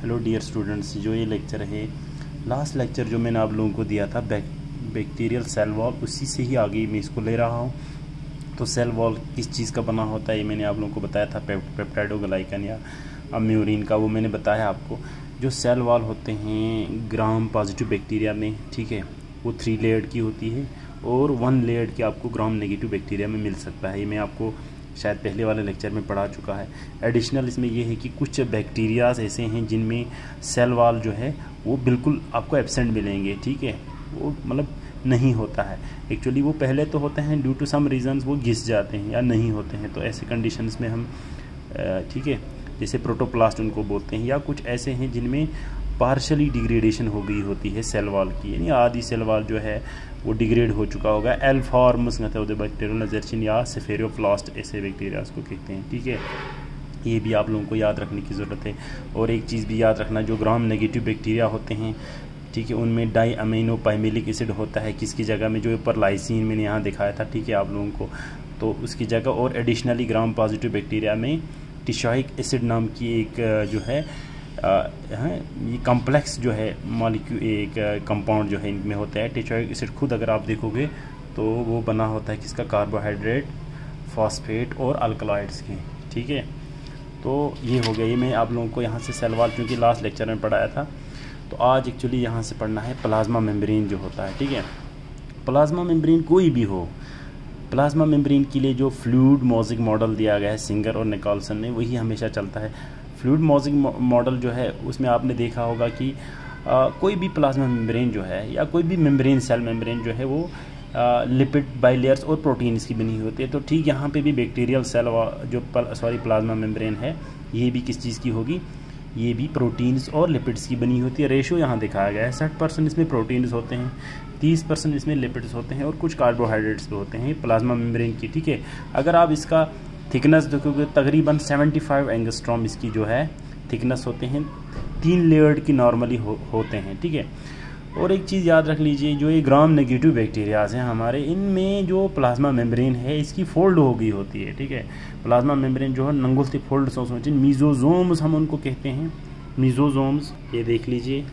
Hello dear students, जो ये lecture है, लास्ट लेक्चर जो मैंने आप लोगों को दिया था बैक्टीरियल सेल वॉल, उसी से ही आगे मैं इसको ले रहा हूँ। तो सेल वॉल किस चीज़ का बना होता है ये मैंने आप लोगों को बताया था, पेप्टाइडोग्लाइकन या म्यूरिन का, वो मैंने बताया आपको। जो सेल वॉल होते हैं ग्राम पॉजिटिव बैक्टीरिया में, ठीक है, वो 3 लेयर्ड की होती है और 1 लेयर्ड की आपको ग्राम नेगेटिव बैक्टीरिया में मिल सकता है। ये मैं आपको शायद पहले वाले लेक्चर में पढ़ा चुका है। एडिशनल इसमें ये है कि कुछ बैक्टीरियाज ऐसे हैं जिनमें सेल वॉल जो है वो बिल्कुल आपको एब्सेंट मिलेंगे, ठीक है, वो मतलब नहीं होता है। एक्चुअली वो पहले तो होते हैं, ड्यू टू सम रीजंस वो घिस जाते हैं या नहीं होते हैं। तो ऐसे कंडीशंस में हम ठीक है, जैसे प्रोटोप्लास्ट उनको बोलते हैं, या कुछ ऐसे हैं जिनमें पार्शली डिग्रेडेशन हो गई होती है सेल वॉल की, यानी आधी सेल वॉल जो है वो डिग्रेड हो चुका होगा। एल फॉर्म्स बैक्टीरियल नजरचिन या सेफेरोप्लास्ट ऐसे बैक्टीरिया को कहते हैं, ठीक है। ये भी आप लोगों को याद रखने की ज़रूरत है। और एक चीज़ भी याद रखना, जो ग्राम नेगेटिव बैक्टीरिया होते हैं, ठीक है, उनमें डाई अमीनो पाइमेलिक एसिड होता है किसकी जगह में, जो ऊपर लाइसिन मैंने यहाँ दिखाया था, ठीक है, आप लोगों को, तो उसकी जगह। और एडिशनली ग्राम पॉजिटिव बैक्टीरिया में टिशॉइक एसिड नाम की एक जो है ये कॉम्प्लेक्स जो है मॉलिक्यूल, एक कंपाउंड जो है इनमें होता है। टिशॉइक एसिड खुद अगर आप देखोगे तो वो बना होता है किसका, कार्बोहाइड्रेट, फॉस्फेट और अल्कलॉइड्स के, ठीक है। तो ये हो गया, ये मैं आप लोगों को यहाँ से सेल वॉल क्योंकि लास्ट लेक्चर में पढ़ाया था, तो आज एक्चुअली यहाँ से पढ़ना है प्लाज्मा मेम्ब्रेन जो होता है, ठीक है। प्लाज्मा मेम्ब्रेन कोई भी हो, प्लाज्मा मेम्ब्रेन के लिए जो फ्लूइड मोज़ेक मॉडल दिया गया है सिंगर और निकोलसन ने, वही हमेशा चलता है। फ्लूइड मोज़ेक मॉडल जो है उसमें आपने देखा होगा कि कोई भी प्लाज्मा मेम्ब्रेन जो है या कोई भी मेम्ब्रेन, सेल मेम्ब्रेन जो है वो लिपिड बाइलेयर्स और प्रोटीन्स की बनी होती है। तो ठीक यहाँ पे भी बैक्टीरियल सेल जो प्लाज्मा मेम्ब्रेन है, ये भी किस चीज़ की होगी, ये भी प्रोटीन्स और लिपिड्स की बनी होती है। रेशो यहाँ दिखाया गया है, 60% इसमें प्रोटीन्स होते हैं, 30% इसमें लिपिड्स होते हैं और कुछ कार्बोहाइड्रेट्स भी होते हैं प्लाज्मा मेम्ब्रेन की, ठीक है। अगर आप इसका थिकनेस देखोगे, तकरीबन 75 एंगस्ट्रॉम इसकी जो है थिकनेस होते हैं, 3 लेयर्ड की नॉर्मली होते हैं, ठीक है। और एक चीज़ याद रख लीजिए, जो ये ग्राम नेगेटिव बैक्टीरियाज हैं हमारे, इनमें जो प्लाज्मा मेम्ब्रेन है इसकी फोल्ड हो गई होती है, ठीक है। प्लाज्मा मेम्ब्रेन जो है नंगुल्ती फोल्ड सोचें, मीजोजोम्स हम उनको कहते हैं, मीजोजोम्स। ये देख लीजिए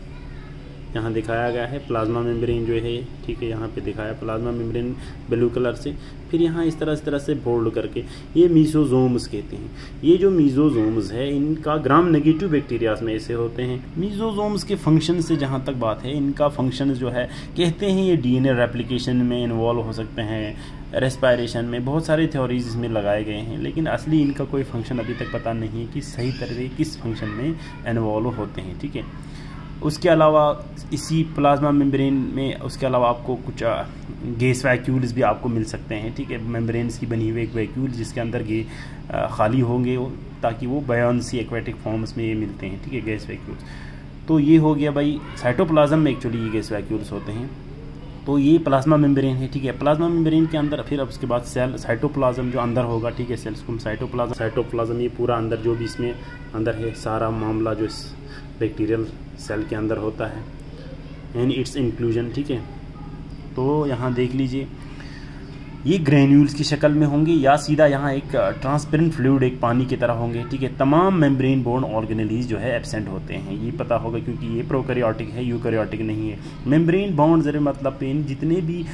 यहाँ दिखाया गया है प्लाज्मा मेम्ब्रेन जो है, ठीक है, यहाँ पे दिखाया प्लाज्मा मेम्ब्रेन ब्लू कलर से, फिर यहाँ इस तरह से फोल्ड करके, ये मीजोजोम्स कहते हैं। ये जो मीजोजोम्स है इनका ग्राम नेगेटिव बैक्टीरियाज में ऐसे होते हैं। मीजोजोम्स के फंक्शन से जहाँ तक बात है, इनका फंक्शन जो है, कहते हैं ये डीएनए रेप्लिकेशन में इन्वॉल्व हो सकते हैं, रेस्पायरेशन में, बहुत सारे थ्योरीज इसमें लगाए गए हैं, लेकिन असली इनका कोई फंक्शन अभी तक पता नहीं है कि सही तरह से किस फंक्शन में इन्वॉल्व होते हैं, ठीक है। उसके अलावा इसी प्लाज्मा मेम्ब्रेन में उसके अलावा आपको कुछ गैस वैक्यूल्स भी आपको मिल सकते हैं, ठीक है। मेम्ब्रेन्स की बनी हुई एक वैक्यूल जिसके अंदर खाली होंगे ताकि वो बायोन्सी एक्वेटिक फॉर्म्स में ये मिलते हैं, ठीक है, गैस वैक्यूल्स। तो ये हो गया भाई, साइटोप्लाज्म में एक्चुअली ये गैस वैक्यूल्स होते हैं। तो ये प्लाज्मा मेम्ब्रेन है, ठीक है। प्लाज्मा मेम्ब्रेन के अंदर फिर अब उसके बाद सेल साइटोप्लाज्म जो अंदर होगा, ठीक है, सेल्स को साइटोप्लाज्म ये पूरा अंदर जो भी इसमें अंदर है सारा मामला जो इस बैक्टीरियल सेल के अंदर होता है, एंड इट्स इंक्लूजन, ठीक है। तो यहाँ देख लीजिए, ये ग्रेन्यूल्स की शक्ल में होंगे या सीधा यहाँ एक ट्रांसपेरेंट फ्लूइड, एक पानी की तरह होंगे, ठीक है। तमाम मेम्ब्रेन बोर्न ऑर्गेनेलीज जो है एब्सेंट होते हैं, ये पता होगा क्योंकि ये प्रोकैरियोटिक है, यूकैरियोटिक नहीं है। मेम्ब्रेन बाउंड जरे मतलब इन जितने भी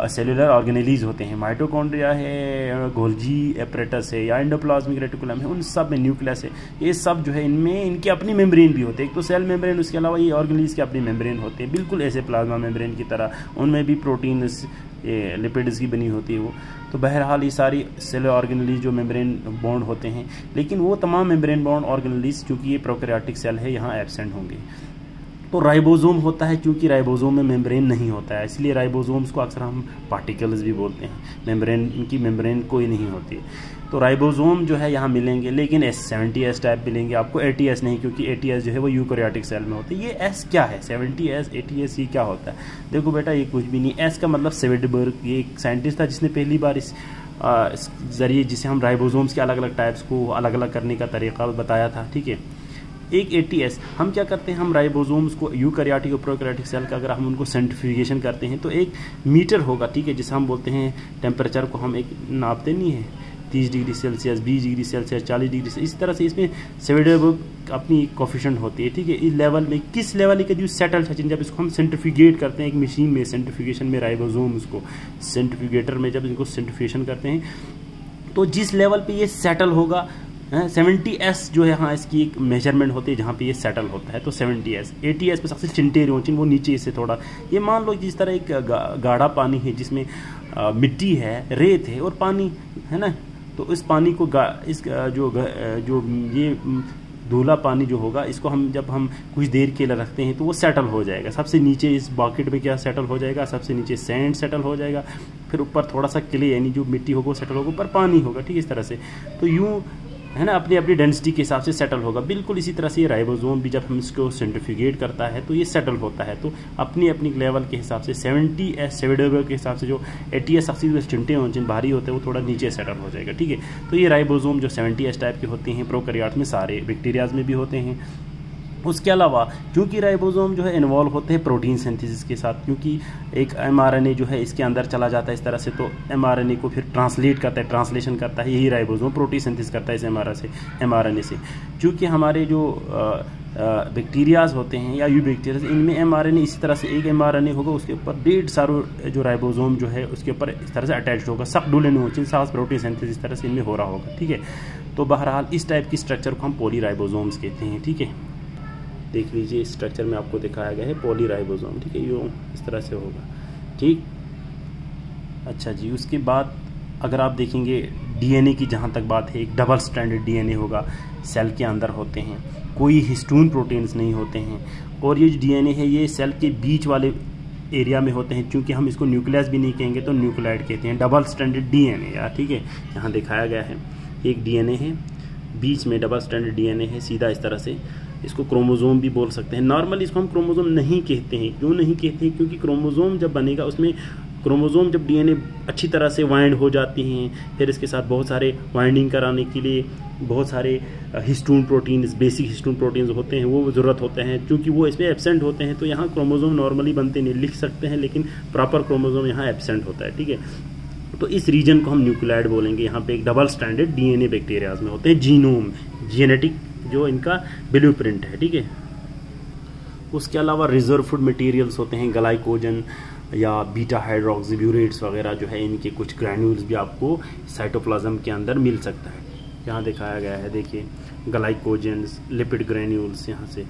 सेलुलर ऑर्गेनेलीज होते हैं, माइटोकॉन्ड्रिया है, गोल्जी एपरेटस है या एंडोप्लाज्मिक रेटिकुलम है, उन सब में न्यूक्लियस है, ये सब जो है इनमें इनके अपनी मेम्ब्रेन भी होते हैं। एक तो सेल मेम्ब्रेन, उसके अलावा ये ऑर्गेनेलीज के अपनी मेम्ब्रेन होते हैं, बिल्कुल ऐसे प्लाज्मा मेम्ब्रेन की तरह, उनमें भी प्रोटीन ये लिपिड्स की बनी होती है वो। तो बहरहाल ये सारी सेल ऑर्गेनेलीज जो मेम्ब्रेन बॉन्ड होते हैं, लेकिन वो तमाम मेम्ब्रेन बॉन्ड ऑर्गेनेलीज क्योंकि ये प्रोकैरियोटिक सेल है यहाँ एब्सेंट होंगे। तो राइबोसोम होता है, क्योंकि राइबोसोम में मेम्ब्रेन नहीं होता है, इसलिए राइबोसोम्स को अक्सर हम पार्टिकल्स भी बोलते हैं। मेम्ब्रेन, इनकी मेम्ब्रेन कोई नहीं होती। तो राइबोसोम जो है यहाँ मिलेंगे, लेकिन S70S टाइप मिलेंगे आपको, ATS नहीं, क्योंकि ATS जो है वो यूकैरियोटिक सेल में होती है। ये S क्या है, 70S ATS ये क्या होता है? देखो बेटा, ये कुछ भी नहीं। S का मतलब सेवेडबर्ग, ये एक साइंटिस्ट था जिसने पहली बार इस जरिए जिसे हम राइबोसोम्स के अलग अलग टाइप्स को अलग अलग करने का तरीका बताया था, ठीक है। एक ATS, हम क्या करते हैं, हम राइबोसोम्स को यूकैरियोटिक और प्रोकैरियोटिक सेल का अगर हम उनको सेंट्रीफ्यूगेशन करते हैं तो एक मीटर होगा, ठीक है, जिसे हम बोलते हैं टेम्परेचर को हम एक नापते नहीं है, 30 degree Celsius, 20 degree Celsius, 40 degree Celsius, इस तरह से इसमें सेविडेबल अपनी कोफिशिएंट होती है, ठीक है। इस लेवल में किस लेवल के जो सेटल सचिन, जब इसको हम सेंट्रीफ्यूगेट करते हैं एक मशीन में, सेंट्रीफ्यूगेशन में राइबोसोम, उसको सेंट्रीफ्यूगेटर में जब इनको सेंट्रीफ्यूगेशन करते हैं तो जिस लेवल पे ये सेटल होगा 70S जो है, हाँ इसकी एक मेजरमेंट होती है जहाँ पे ये सेटल होता है, तो 70S। 80S पे सबसे चिंटे रोचिन वो नीचे से थोड़ा, ये मान लो जिस तरह एक गाढ़ा पानी है जिसमें मिट्टी है, रेत है और पानी है ना, तो इस पानी को जो ये धूला पानी जो होगा, इसको हम जब हम कुछ देर के लिए रखते हैं तो वो सेटल हो जाएगा। सबसे नीचे इस बकेट में क्या सेटल हो जाएगा, सबसे नीचे सैंड सेटल हो जाएगा, फिर ऊपर थोड़ा सा क्ले यानी जो मिट्टी होगा वो सेटल होगा, ऊपर पानी होगा, ठीक है, इस तरह से। तो यूँ है ना, अपनी अपनी डेंसिटी के हिसाब से सेटल होगा। बिल्कुल इसी तरह से ये राइबोसोम भी जब हम इसको सेंट्रीफ्यूगेट करता है तो ये सेटल होता है, तो अपनी अपनी लेवल के हिसाब से 70S सेविडेबल के हिसाब से जो 80S सक्सीड चिंटे जिन भारी होते हैं वो थोड़ा नीचे सेटल हो जाएगा, ठीक है। तो ये राइबोसोम जो 70S टाइप के होते हैं प्रोकैरियोट्स में, सारे बैक्टीरियाज में भी होते हैं। उसके अलावा क्योंकि राइबोसोम जो है इन्वॉल्व होते हैं प्रोटीन सिंथेसिस के साथ, क्योंकि एक mRNA जो है इसके अंदर चला जाता है इस तरह से, तो mRNA को फिर ट्रांसलेट करता है, ट्रांसलेशन करता है, यही राइबोसोम प्रोटीन सिंथेसिस करता है इस mRNA से। क्योंकि हमारे जो बैक्टीरियाज होते हैं या यू बैक्टीरियाज, इनमें mRNA इसी तरह से एक mRNA होगा, उसके ऊपर 1.5 सारे जो राइबोसोम जो है उसके ऊपर इस तरह से अटैच होगा, सब डुलेनोचिन सास प्रोटीन सिंथेसिस इस तरह से इनमें हो रहा होगा, ठीक है। तो बहरहाल इस टाइप की स्ट्रक्चर को हम पॉलीराइबोसोम्स कहते हैं, ठीक है। देख लीजिए इस स्ट्रक्चर में आपको दिखाया गया है पॉलीराइबोसोम, ठीक है, यूँ इस तरह से होगा, ठीक। अच्छा जी, उसके बाद अगर आप देखेंगे डीएनए की जहाँ तक बात है, एक डबल स्ट्रैंडेड डीएनए होगा, सेल के अंदर होते हैं, कोई हिस्टोन प्रोटीन्स नहीं होते हैं, और ये जो डीएनए है ये सेल के बीच वाले एरिया में होते हैं, क्योंकि हम इसको न्यूक्लियस भी नहीं कहेंगे तो न्यूक्लियोइड कहते हैं, डबल स्ट्रैंडेड डीएनए यार, ठीक है। यहाँ दिखाया गया है एक डीएनए है, बीच में डबल स्ट्रैंडेड डीएनए है, सीधा इस तरह से, इसको क्रोमोसोम भी बोल सकते हैं। नॉर्मली इसको हम क्रोमोसोम नहीं कहते हैं, क्यों नहीं कहते हैं, क्योंकि क्रोमोसोम जब बनेगा उसमें क्रोमोसोम जब डीएनए अच्छी तरह से वाइंड हो जाती हैं, फिर इसके साथ बहुत सारे वाइंडिंग कराने के लिए बहुत सारे histone proteins, basic histone proteins होते हैं, वो ज़रूरत होते हैं, क्योंकि वो इसमें एब्सेंट होते हैं। तो यहाँ क्रोमोसोम नॉर्मली बनते नहीं, लिख सकते हैं, लेकिन प्रॉपर क्रोमोसोम यहाँ एब्सेंट होता है, ठीक है। तो इस रीजन को हम न्यूक्लियोइड बोलेंगे। यहाँ पे एक डबल स्ट्रैंडेड डीएनए बैक्टीरियाज में होते हैं, जीनोम, जेनेटिक जो इनका ब्लूप्रिंट है, ठीक है। उसके अलावा रिजर्व फूड मटेरियल्स होते हैं, ग्लाइकोजन या बीटा हाइड्रोक्सीब्यूरेट्स वगैरह जो है, इनके कुछ ग्रैन्यूल्स भी आपको साइटोप्लाज्म के अंदर मिल सकता है। यहाँ दिखाया गया है, देखिए ग्लाइकोजन्स, लिपिड ग्रैन्यूल्स यहाँ से,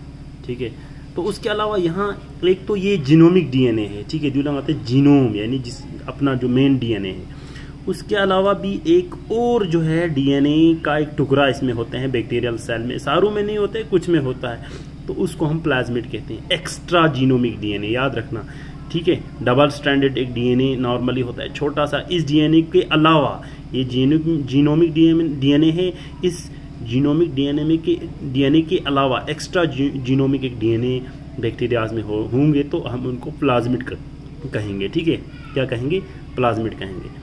ठीक है। तो उसके अलावा यहाँ एक तो ये जीनोमिक डीएनए है, ठीक है, जो लगाते हैं जीनोम यानी जिस अपना जो मेन डीएनए है। उसके अलावा भी एक और जो है डीएनए का एक टुकड़ा इसमें होते हैं बैक्टीरियल सेल में, सारों में नहीं होते, कुछ में होता है, तो उसको हम प्लाज्मिड कहते हैं, एक्स्ट्रा जीनोमिक डीएनए, याद रखना, ठीक है। डबल स्ट्रैंडेड एक डीएनए नॉर्मली होता है छोटा सा, इस डीएनए के अलावा ये जीनोमिक डीएनए है, इस जीनोमिक डीएनए के अलावा एक्स्ट्रा जीनोमिक एक डीएनए बैक्टीरियाज में होंगे तो हम उनको प्लाज्मिड कहेंगे, ठीक है। क्या कहेंगे? प्लाज्मिड कहेंगे।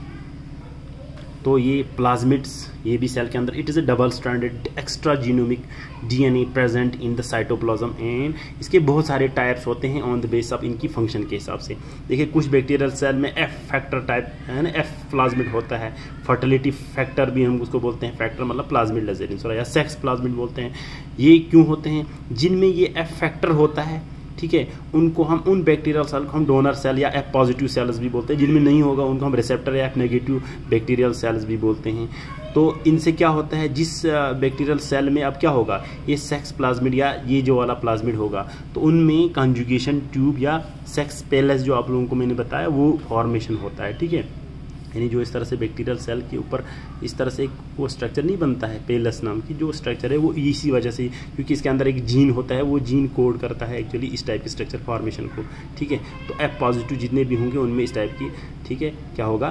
तो ये प्लाज्मिड्स, ये भी सेल के अंदर, it is A double stranded extra genomic DNA present in the cytoplasm, and इसके बहुत सारे टाइप्स होते हैं ऑन द बेस ऑफ इनकी फंक्शन के हिसाब से। देखिए कुछ बैक्टीरियल सेल में एफ फैक्टर टाइप है ना, एफ प्लाज्मिड होता है, फर्टिलिटी फैक्टर भी हम उसको बोलते हैं, फैक्टर मतलब प्लाज्मिड लैजेरिन या सेक्स प्लाज्मिड बोलते हैं। ये क्यों होते हैं? जिनमें ये एफ फैक्टर होता है, ठीक है, उनको हम, उन बैक्टीरियल सेल को हम डोनर सेल या एफ पॉजिटिव सेल्स भी बोलते हैं। जिनमें नहीं होगा उनको हम रिसेप्टर या एफ नेगेटिव बैक्टीरियल सेल्स भी बोलते हैं। तो इनसे क्या होता है, जिस बैक्टीरियल सेल में अब क्या होगा, ये सेक्स प्लाज्मिड या ये जो वाला प्लाज्मिड होगा, तो उनमें कंजुगेशन ट्यूब या सेक्स पेलेस जो आप लोगों को मैंने बताया वो फॉर्मेशन होता है, ठीक है। यानी जो इस तरह से बैक्टीरियल सेल के ऊपर इस तरह से वो स्ट्रक्चर नहीं बनता है, पेलस नाम की जो स्ट्रक्चर है, वो इसी वजह से, क्योंकि इसके अंदर एक जीन होता है, वो जीन कोड करता है एक्चुअली इस टाइप की स्ट्रक्चर फॉर्मेशन को, ठीक है। तो एफ पॉजिटिव जितने भी होंगे उनमें इस टाइप की, ठीक है, क्या होगा,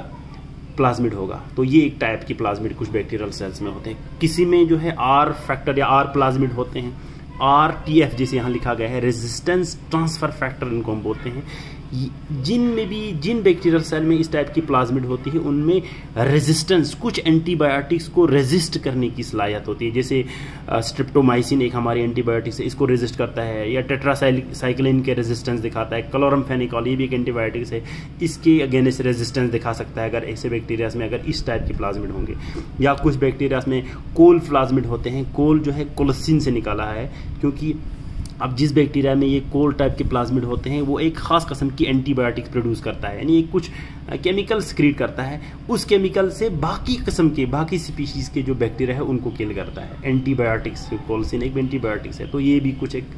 प्लाज्मिड होगा। तो ये एक टाइप की प्लाज्मिड कुछ बैक्टीरियल सेल्स में होते हैं। किसी में जो है आर फैक्टर या आर प्लाज्मिड होते हैं, RTF जैसे यहाँ लिखा गया है, रेजिस्टेंस ट्रांसफर फैक्टर इनको हम बोलते हैं। जिन बैक्टीरियल सेल में इस टाइप की प्लाज्मिड होती है उनमें रेजिस्टेंस, कुछ एंटीबायोटिक्स को रेजिस्ट करने की सलाहियत होती है। जैसे स्ट्रिप्टोमाइसिन एक हमारी एंटीबायोटिक्स है, इसको रेजिस्ट करता है, या टेट्रासाइक्लिन के रेजिस्टेंस दिखाता है। क्लोरमफेनिकॉल ये भी एक एंटीबायोटिक्स है, इसके अगेंस्ट रेजिस्टेंस दिखा सकता है अगर ऐसे बैक्टीरियाज में अगर इस टाइप की प्लाज्मिड होंगे। या कुछ बैक्टीरियाज में कोल प्लाज्मिड होते हैं। कोल जो है कोलेसिन से निकाला है, क्योंकि अब जिस बैक्टीरिया में ये कोल टाइप के प्लाज्मिड होते हैं वो एक खास किस्म की एंटीबायोटिक्स प्रोड्यूस करता है, यानी कुछ केमिकल सक्रीट करता है। उस केमिकल से बाकी किस्म के, बाकी स्पीशीज़ के जो बैक्टीरिया है उनको किल करता है। एंटीबायोटिक्स, कोलेसिन एक एंटीबायोटिक्स है, तो ये भी कुछ एक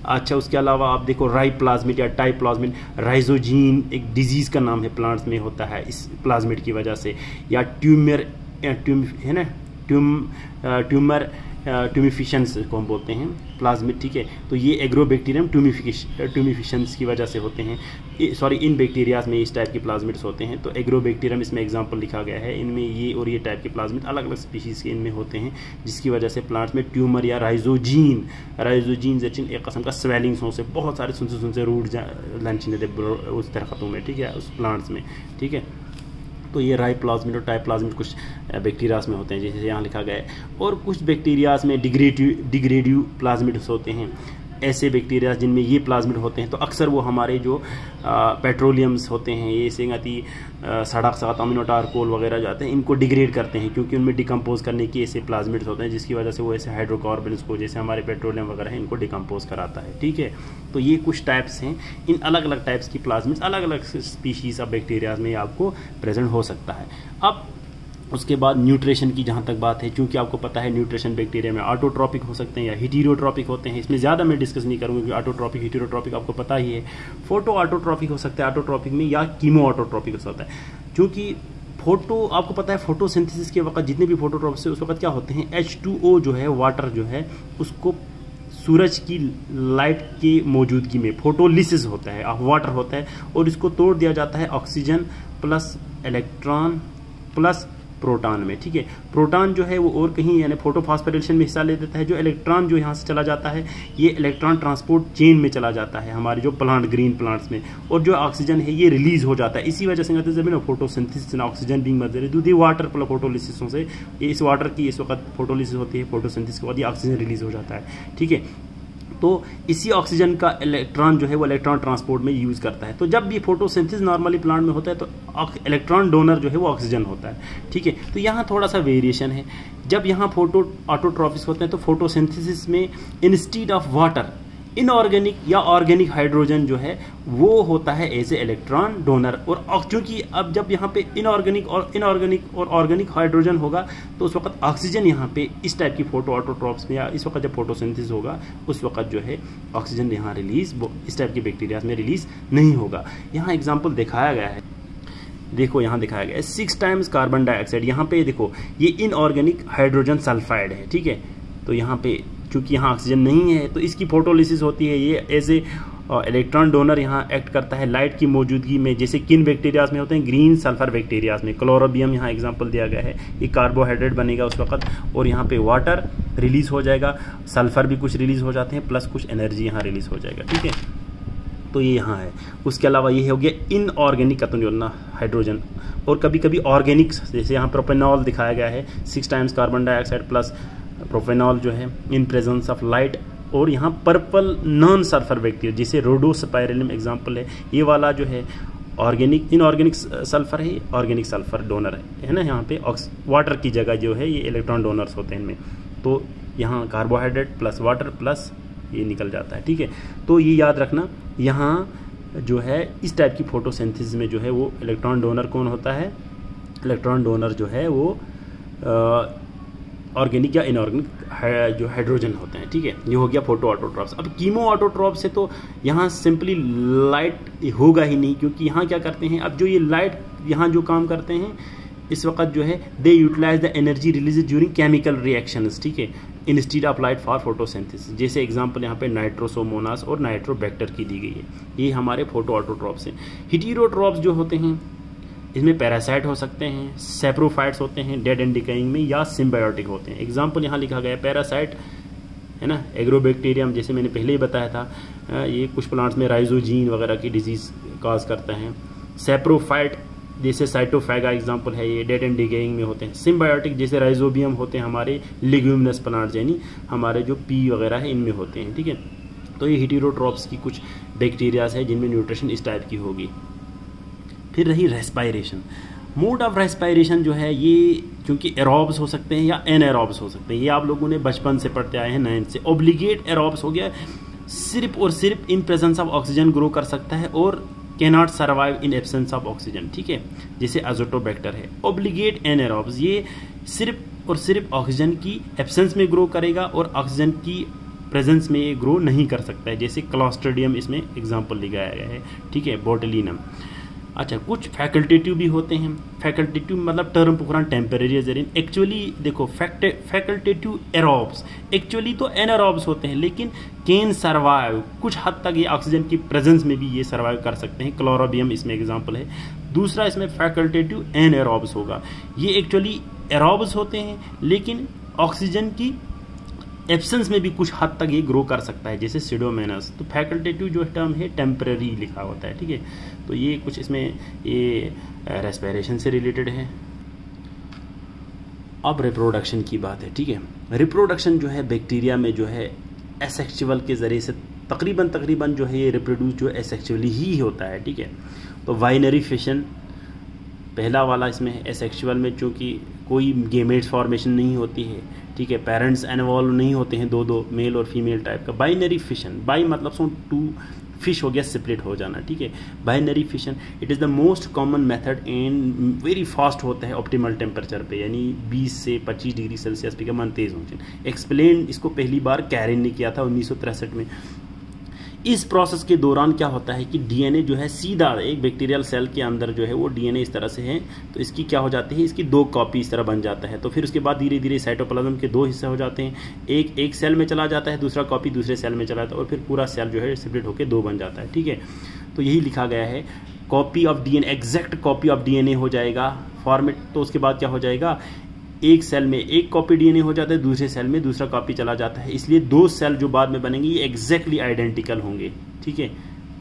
अच्छा। उसके अलावा आप देखो राई प्लाज्मिड या टाइप प्लाज्मिड, राइजोजीन एक डिजीज़ का नाम है, प्लांट्स में होता है इस प्लाज्मिड की वजह से। या ट्यूमर है ना, ट्यूमर ट्यूमिफिशंस को हम बोलते हैं प्लाज्मिड, ठीक है। तो ये एग्रोबैक्टीरियम ट्यूमिफिशंस की वजह से होते हैं, सॉरी इन बैक्टीरियाज में इस टाइप के प्लाज्मिड्स होते हैं। तो एग्रोबैक्टीरियम इसमें एग्जांपल लिखा गया है, इनमें ये और ये टाइप के प्लाज्मिड अलग अलग स्पीशीज़ के इनमें होते हैं, जिसकी वजह से प्लांट्स में ट्यूमर या राइजोजीन एक किस्म का स्वेलिंग्स हो से बहुत सारे सुनसे रूट लंच उस दरख्तों में, ठीक है, उस प्लांट्स में, ठीक है। तो ये राई प्लाज्मिड और टाइप प्लाज्मिड कुछ बैक्टीरियाज में होते हैं, जैसे यहाँ लिखा गया है। और कुछ बैक्टीरियाज में डिग्रेडिव प्लाज्मिड्स होते हैं। ऐसे बैक्टीरिया जिनमें ये प्लाज्मिड होते हैं तो अक्सर वो हमारे जो पेट्रोलियम्स होते हैं, ये सेंगती सड़क साथ अमीनो टारकोल वगैरह जाते हैं, इनको डिग्रेड करते हैं, क्योंकि उनमें डिकम्पोज करने की ऐसे प्लाज्मिड्स होते हैं, जिसकी वजह से वो ऐसे हाइड्रोकार्बन्स को, जैसे हमारे पेट्रोलियम वगैरह है, इनको डिकम्पोज कराता है, ठीक है। तो ये कुछ टाइप्स हैं। इन अलग अलग टाइप्स की प्लाज्मिड्स अलग अलग स्पीशीज़ ऑफ बैक्टीरियाज में आपको प्रेजेंट हो सकता है। अब उसके बाद न्यूट्रिशन की जहाँ तक बात है, क्योंकि आपको पता है न्यूट्रिशन बैक्टीरिया में ऑटोट्रॉपिक हो सकते हैं या हेटेरोट्रॉपिक होते हैं। इसमें ज़्यादा मैं डिस्कस नहीं करूँगा, क्योंकि ऑटोट्रॉपिक हेटेरोट्रॉपिक आपको पता ही है। फोटो ऑटोट्रॉपिक हो सकता है ऑटोट्रॉपिक में, या कीमो ऑटोट्रॉपिक हो सकता है। क्योंकि फोटो आपको पता है फोटोसिंथेसिस के वक्त जितने भी फोटोट्रॉपिक्स है उस वक्त क्या होते हैं, H2O जो है वाटर जो है उसको सूरज की लाइट की मौजूदगी में फोटोलिसिस होता है, वाटर होता है, और इसको तोड़ दिया जाता है oxygen plus electron plus proton में, ठीक है। प्रोटॉन जो है वो और कहीं यानी फोटोफॉस्फोरिलेशन में हिस्सा ले देता है। जो इलेक्ट्रॉन जो यहाँ से चला जाता है ये इलेक्ट्रॉन ट्रांसपोर्ट चेन में चला जाता है हमारे जो ग्रीन प्लांट्स में, और जो ऑक्सीजन है ये रिलीज हो जाता है। इसी वजह से कहते हैं फोटोसिंथेसिस ऑक्सीजन बीइंग मदर दूध वाटर प्लस फोटोलिसिस से इस वाटर की इस वक्त फोटोलिसिस होती है, फोटोसिंथेसिस के बाद ये ऑक्सीजन रिलीज हो जाता है, ठीक है। तो इसी ऑक्सीजन का इलेक्ट्रॉन जो है वो इलेक्ट्रॉन ट्रांसपोर्ट में यूज़ करता है। तो जब भी फोटोसिंथेसिस नॉर्मली प्लांट में होता है तो इलेक्ट्रॉन डोनर जो है वो ऑक्सीजन होता है, ठीक है। तो यहाँ थोड़ा सा वेरिएशन है। जब यहाँ फोटो ऑटोट्रॉपिक्स होते हैं तो फोटोसिंथेसिस में इंस्टीड ऑफ वाटर इनऑर्गेनिक या ऑर्गेनिक हाइड्रोजन जो है वो होता है एज ए इलेक्ट्रॉन डोनर। और क्योंकि अब जब यहाँ पे इनऑर्गेनिक और ऑर्गेनिक हाइड्रोजन होगा तो उस वक्त ऑक्सीजन यहाँ पे इस टाइप की फोटो ऑटोट्रॉप्स में या इस वक्त जब फोटोसिंथेसिस होगा उस वक्त जो है ऑक्सीजन यहाँ रिलीज इस टाइप की बैक्टीरियाज में रिलीज नहीं होगा। यहाँ एग्जाम्पल दिखाया गया है, देखो यहाँ दिखाया गया है 6 टाइम्स कार्बन डाइऑक्साइड। यहाँ पे देखो ये इनऑर्गेनिक हाइड्रोजन सल्फाइड है, ठीक है। तो यहाँ पे चूंकि यहाँ ऑक्सीजन नहीं है तो इसकी फोटोलिसिस होती है, ये एज ए इलेक्ट्रॉन डोनर यहाँ एक्ट करता है लाइट की मौजूदगी में। जैसे किन बैक्टीरियाज में होते हैं, ग्रीन सल्फर बैक्टीरियाज में। क्लोरोबियम यहाँ एग्जांपल दिया गया है, ये कार्बोहाइड्रेट बनेगा उस वक्त, और यहाँ पे वाटर रिलीज हो जाएगा, सल्फर भी कुछ रिलीज हो जाते हैं, प्लस कुछ एनर्जी यहाँ रिलीज हो जाएगा, ठीक है। तो ये यहाँ है। उसके अलावा ये हो गया इनऑर्गेनिक हाइड्रोजन, और कभी कभी ऑर्गेनिक, जैसे यहाँ प्रोपेनॉल दिखाया गया है 6 times carbon dioxide plus propanol जो है इन प्रेजेंस ऑफ लाइट। और यहाँ पर्पल नॉन सल्फर बैक्टीरिया जैसे रोडोस्पाइरलियम एग्जांपल है, ये वाला जो है ऑर्गेनिक इनऑर्गेनिक सल्फर है, ऑर्गेनिक सल्फर डोनर है ना। यहाँ पे वाटर की जगह जो है ये इलेक्ट्रॉन डोनर्स होते हैं इनमें। तो यहाँ कार्बोहाइड्रेट प्लस वाटर प्लस ये निकल जाता है, ठीक है। तो ये याद रखना, यहाँ जो है इस टाइप की फोटोसिंथेसिस में जो है वो इलेक्ट्रॉन डोनर कौन होता है, इलेक्ट्रॉन डोनर जो है वो ऑर्गेनिक या इनऑर्गेनिक जो हाइड्रोजन होते हैं, ठीक है। ये हो गया फोटो ऑटोट्रॉप्स। अब कीमो ऑटोट्रॉप्स है तो यहाँ सिंपली लाइट होगा ही नहीं, क्योंकि यहाँ क्या करते हैं, अब जो ये लाइट यहाँ जो काम करते हैं इस वक्त जो है they utilise the energy release during chemical reactions, ठीक है, instead of light for photosynthesis. जैसे एग्जांपल यहाँ पे नाइट्रोसोमोनास और नाइट्रोबैक्टर की दी गई है, ये हमारे फोटो ऑटोट्रॉप्स हैं। हेटेरोट्रॉप्स जो होते हैं इसमें पैरासाइट हो सकते हैं, सेप्रोफाइट्स होते हैं डेड एंड डिकेइंग में, या सिम्बायोटिक होते हैं। एग्जांपल यहाँ लिखा गया है पैरासाइट है ना, एग्रोबैक्टीरियम, जैसे मैंने पहले ही बताया था, ये कुछ प्लांट्स में राइजोजीन वगैरह की डिजीज़ काज करता है। सेप्रोफाइट जैसे साइटोफागा एग्जांपल है, ये डेड एंड डिकेइंग में होते हैं। सिम्बायोटिक जैसे राइजोबियम होते हैं हमारे लिग्यूमिनस प्लांट्स, यानी हमारे जो पी वगैरह है इनमें होते हैं, ठीक है। तो ये हेटेरोट्रॉप्स की कुछ बैक्टीरियाज है जिनमें न्यूट्रिशन इस टाइप की होगी। फिर रही रेस्पायरेशन। मोड ऑफ रेस्पायरेशन जो है ये क्योंकि एरोब्स हो सकते हैं या एनएरोब्स हो सकते हैं, ये आप लोगों ने बचपन से पढ़ते आए हैं 9th से। ऑब्लिगेट एरोब्स हो गया, सिर्फ और सिर्फ in presence of oxygen grow कर सकता है और cannot survive in absence of oxygen, ठीक है, जैसे अजोटोबैक्टर है। ऑब्लिगेट एनएरोब्स ये सिर्फ और सिर्फ ऑक्सीजन की एब्सेंस में ग्रो करेगा और ऑक्सीजन की प्रेजेंस में ये ग्रो नहीं कर सकता है, जैसे क्लॉस्ट्रिडियम इसमें एग्जाम्पल लगाया गया है, ठीक है, बोटेलिनम। अच्छा, कुछ फैकल्टेटिव भी होते हैं। फैकल्टेटिव मतलब टर्म पुरान टेम्परेरी जरिन, एक्चुअली देखो फैकल्टेटिव एरोब्स एक्चुअली तो एनारोब्स होते हैं, लेकिन कैन सर्वाइव, कुछ हद तक ये ऑक्सीजन की प्रेजेंस में भी ये सर्वाइव कर सकते हैं। क्लोरोबियम इसमें एग्जांपल है। दूसरा इसमें फैकल्टेटिव एनारोब्स होगा, ये एक्चुअली एरोब्स होते हैं लेकिन ऑक्सीजन की एब्सेंस में भी कुछ हद तक ये ग्रो कर सकता है, जैसे सिडोमेनस। तो फैकल्टेटिव जो टर्म है टेम्परेरी लिखा होता है, ठीक है। तो ये कुछ इसमें ये रेस्पिरेशन से रिलेटेड है। अब रिप्रोडक्शन की बात है, ठीक है। रिप्रोडक्शन जो है बैक्टीरिया में जो है एसेक्सुअल के ज़रिए से तकरीबन जो है ये रिप्रोड्यूस जो एसेक्सुअली ही होता है, ठीक है। तो बाइनरी फिशन पहला वाला इसमें एसेक्सुअल में चूँकि कोई गेमेट्स फॉर्मेशन नहीं होती है, ठीक है, पेरेंट्स इन्वॉल्व नहीं होते हैं, दो मेल और फीमेल टाइप का। बाइनरी फिशन, बाई मतलब सो टू, फिश हो गया सेपरेट हो जाना, ठीक है। Binary fission it is the most common method and very fast होता है ऑप्टिमल टेम्परेचर पे, यानी 20 से 25 डिग्री सेल्सियस पे का मन तेज होना। एक्सप्लेन इसको पहली बार कैरेन ने किया था 1963 में। इस प्रोसेस के दौरान क्या होता है कि डीएनए जो है सीधा एक बैक्टीरियल सेल के अंदर जो है वो डीएनए इस तरह से है, तो इसकी क्या हो जाती है, इसकी 2 कॉपी इस तरह बन जाता है। तो फिर उसके बाद धीरे धीरे साइटोप्लाज्म के 2 हिस्से हो जाते हैं, एक सेल में चला जाता है, दूसरा कॉपी दूसरे सेल में चला जाता है और फिर पूरा सेल जो है सेपरेट होकर 2 बन जाता है, ठीक है। तो यही लिखा गया है, copy of DNA, exact copy of DNA हो जाएगा फॉर्मेट। तो उसके बाद क्या हो जाएगा, एक सेल में एक कॉपी डीएनए हो जाता है, दूसरे सेल में दूसरा कॉपी चला जाता है, इसलिए 2 सेल जो बाद में बनेंगे ये एग्जैक्टली आइडेंटिकल होंगे, ठीक है,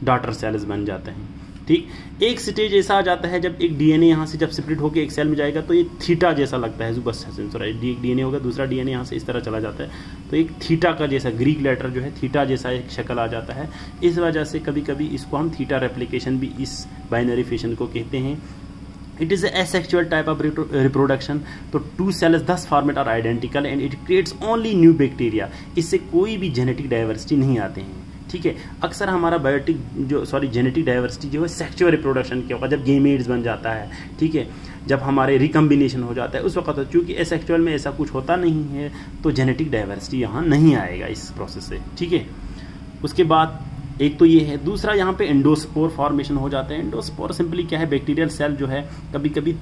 डॉटर सेल्स बन जाते हैं, ठीक। एक स्टेज ऐसा आ जाता है जब एक डीएनए यहाँ से जब सेपरेट होकर एक सेल में जाएगा तो ये थीटा जैसा लगता है, बस एक डीएनए होगा, दूसरा डीएनए यहाँ से इस तरह चला जाता है, तो एक थीटा का जैसा, ग्रीक लेटर जो है थीटा जैसा एक शक्ल आ जाता है। इस वजह से कभी कभी इसको हम थीटा रेप्लिकेशन भी इस बाइनरी फिशन को कहते हैं। It is a asexual type of reproduction. तो 2 cells thus formed are identical and it creates only new bacteria. इससे कोई भी जेनेटिक डाइवर्सिटी नहीं आते हैं, ठीक है। अक्सर हमारा जेनेटिक डाइवर्सिटी जो है सेक्सुअल रिप्रोडक्शन के वक्त जब गेमेट्स बन जाता है, ठीक है, जब हमारे रिकम्बिनेशन हो जाता है उस वक्त, चूँकि एसेक्सुअल में ऐसा कुछ होता नहीं है तो जेनेटिक डाइवर्सिटी यहाँ नहीं आएगा इस प्रोसेस से, ठीक है। उसके बाद एक तो ये है, दूसरा यहाँ पे एंडोस्पोर फॉर्मेशन हो जाता है। एंडोस्पोर सिंपली क्या है, बैक्टीरियल सेल जो है कभी कभी